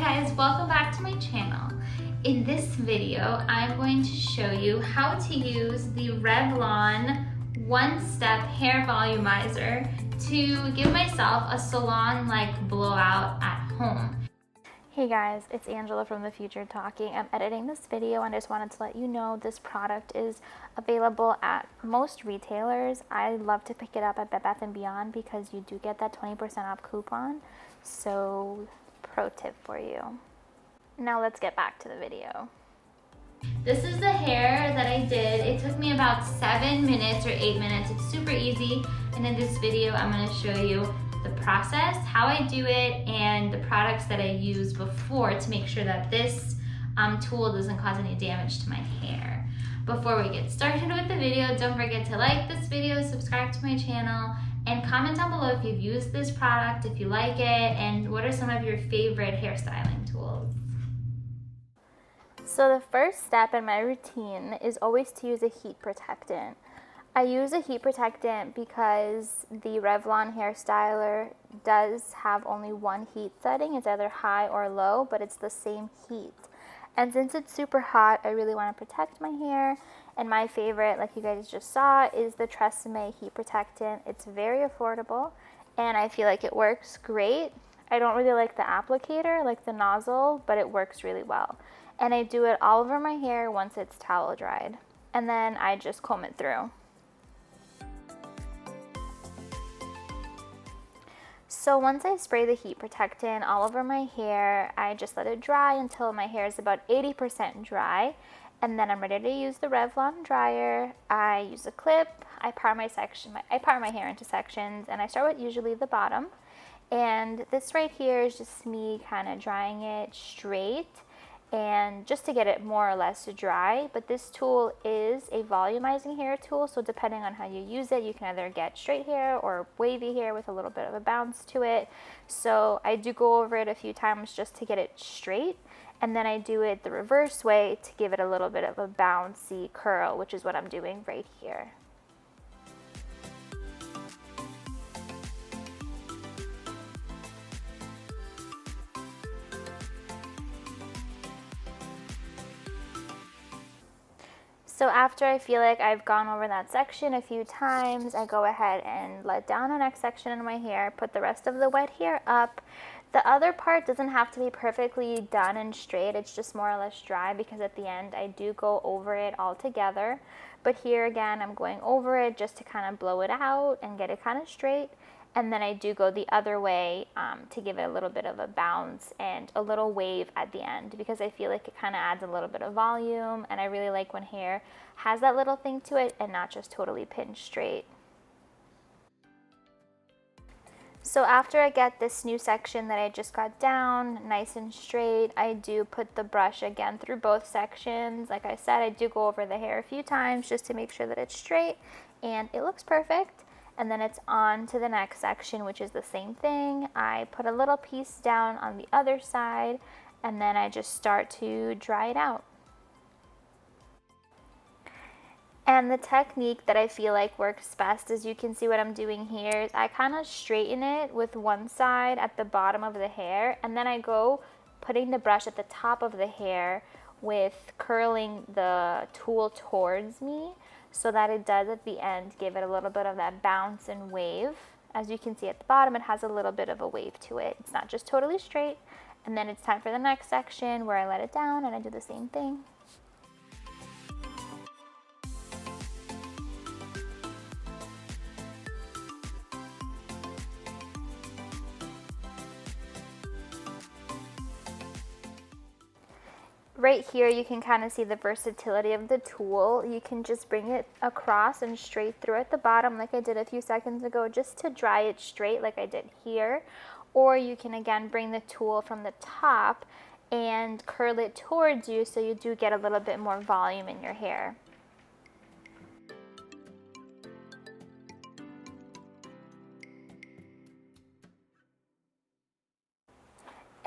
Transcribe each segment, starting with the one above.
guys, welcome back to my channel. In this video, I'm going to show you how to use the Revlon one-step hair volumizer to give myself a salon-like blowout at home. Hey guys, it's Angela from the future talking. I'm editing this video and I just wanted to let you know this product is available at most retailers. I love to pick it up at Bed Bath & Beyond because you do get that 20% off coupon. So, pro tip for you. Now let's get back to the video. This is the hair that I did. It took me about 7 minutes or 8 minutes. It's super easy. And in this video, I'm going to show you the process, how I do it, and the products that I use before to make sure that this tool doesn't cause any damage to my hair. Before we get started with the video, don't forget to like this video, subscribe to my channel, and comment down below if you've used this product, if you like it, and what are some of your favorite hairstyling tools. So the first step in my routine is always to use a heat protectant. I use a heat protectant because the Revlon hair styler does have only one heat setting. It's either high or low, but it's the same heat. And since it's super hot, I really want to protect my hair. And my favorite, like you guys just saw, is the Tresemme heat protectant. It's very affordable and I feel like it works great. I don't really like the applicator, like the nozzle, but it works really well. And I do it all over my hair once it's towel dried. And then I just comb it through. So once I spray the heat protectant all over my hair, I just let it dry until my hair is about 80% dry. And then I'm ready to use the Revlon dryer. I use a clip, I part my hair into sections, and I start with usually the bottom. And this right here is just me kind of drying it straight, and just to get it more or less dry. But this tool is a volumizing hair tool, so depending on how you use it, you can either get straight hair or wavy hair with a little bit of a bounce to it. So I do go over it a few times just to get it straight, and then I do it the reverse way to give it a little bit of a bouncy curl, which is what I'm doing right here. So after I feel like I've gone over that section a few times, I go ahead and let down the next section in my hair, put the rest of the wet hair up. The other part doesn't have to be perfectly done and straight, it's just more or less dry because at the end I do go over it all together. But here again, I'm going over it just to kind of blow it out and get it kind of straight. And then I do go the other way to give it a little bit of a bounce and a little wave at the end because I feel like it kind of adds a little bit of volume, and I really like when hair has that little thing to it and not just totally pinned straight. So after I get this new section that I just got down nice and straight, I do put the brush again through both sections. Like I said, I do go over the hair a few times just to make sure that it's straight and it looks perfect. And then it's on to the next section, which is the same thing. I put a little piece down on the other side, and then I just start to dry it out. And the technique that I feel like works best, as you can see what I'm doing here, is I kind of straighten it with one side at the bottom of the hair, and then I go putting the brush at the top of the hair with curling the tool towards me, so that it does at the end give it a little bit of that bounce and wave. As you can see at the bottom, it has a little bit of a wave to it. It's not just totally straight. And then it's time for the next section where I let it down and I do the same thing. Right here you can kind of see the versatility of the tool. You can just bring it across and straight through at the bottom like I did a few seconds ago just to dry it straight like I did here. Or you can again bring the tool from the top and curl it towards you so you do get a little bit more volume in your hair.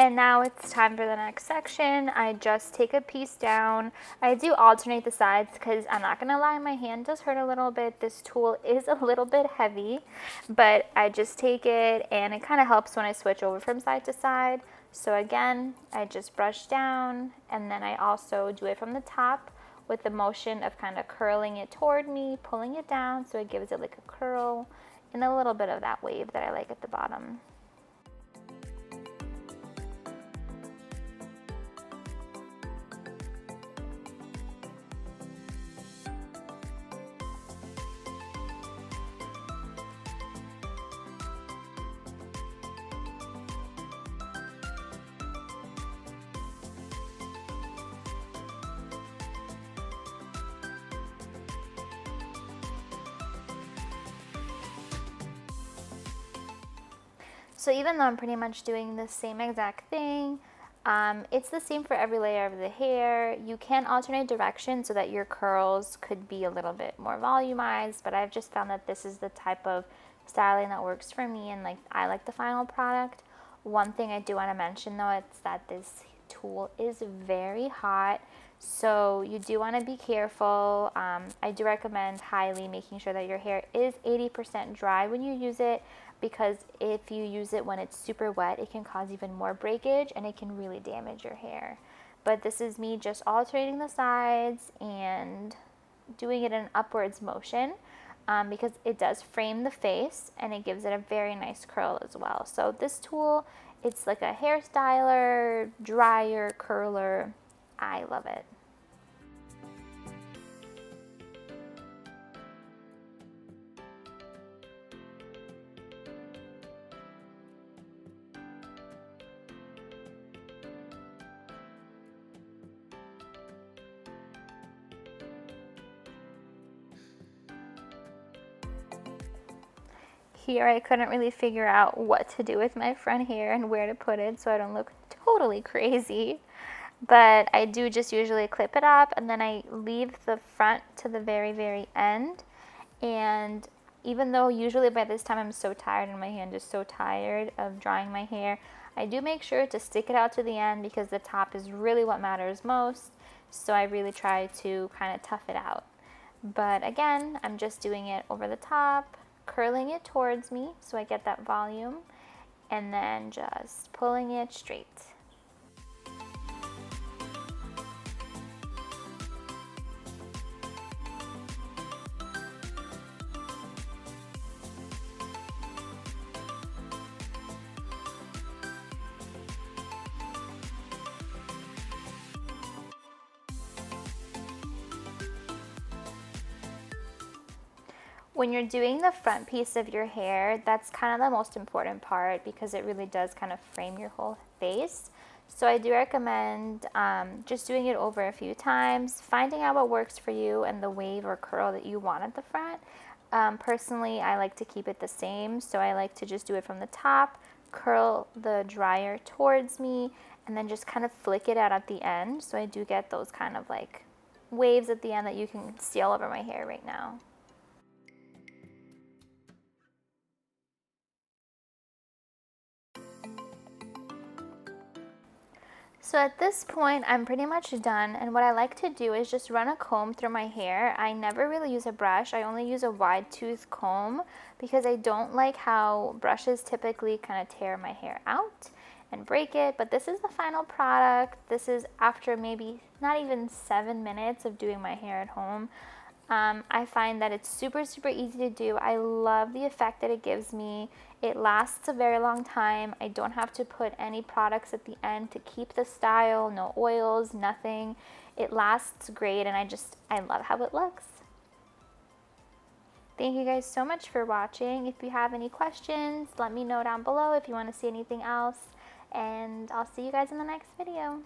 And now it's time for the next section. I just take a piece down. I do alternate the sides because I'm not gonna lie, my hand does hurt a little bit. This tool is a little bit heavy, but I just take it and it kind of helps when I switch over from side to side. So again, I just brush down, and then I also do it from the top with the motion of kind of curling it toward me, pulling it down so it gives it like a curl and a little bit of that wave that I like at the bottom. So even though I'm pretty much doing the same exact thing, it's the same for every layer of the hair. You can alternate direction so that your curls could be a little bit more volumized, but I've just found that this is the type of styling that works for me, and like I like the final product. One thing I do want to mention though, it's that this tool is very hot, so you do want to be careful. I do recommend highly making sure that your hair is 80% dry when you use it, because if you use it when it's super wet, it can cause even more breakage and it can really damage your hair. But this is me just alternating the sides and doing it in an upwards motion, because it does frame the face and it gives it a very nice curl as well. So this tool, it's like a hair styler, dryer, curler. I love it. Here I couldn't really figure out what to do with my front hair and where to put it so I don't look totally crazy. But I do just usually clip it up, and then I leave the front to the very, very end. And even though usually by this time I'm so tired and my hand is so tired of drying my hair, I do make sure to stick it out to the end because the top is really what matters most. So I really try to kind of tough it out. But again, I'm just doing it over the top, curling it towards me so I get that volume, and then just pulling it straight. When you're doing the front piece of your hair, that's kind of the most important part because it really does kind of frame your whole face. So I do recommend just doing it over a few times, finding out what works for you and the wave or curl that you want at the front. Personally, I like to keep it the same, so I like to just do it from the top, curl the dryer towards me, and then just kind of flick it out at the end. So I do get those kind of like waves at the end that you can see all over my hair right now. So at this point, I'm pretty much done, and what I like to do is just run a comb through my hair. I never really use a brush. I only use a wide tooth comb because I don't like how brushes typically kind of tear my hair out and break it, but this is the final product. This is after maybe not even 7 minutes of doing my hair at home. I find that it's super, super easy to do. I love the effect that it gives me. It lasts a very long time. I don't have to put any products at the end to keep the style, no oils, nothing. It lasts great, and I love how it looks. Thank you guys so much for watching. If you have any questions, let me know down below if you want to see anything else, and I'll see you guys in the next video.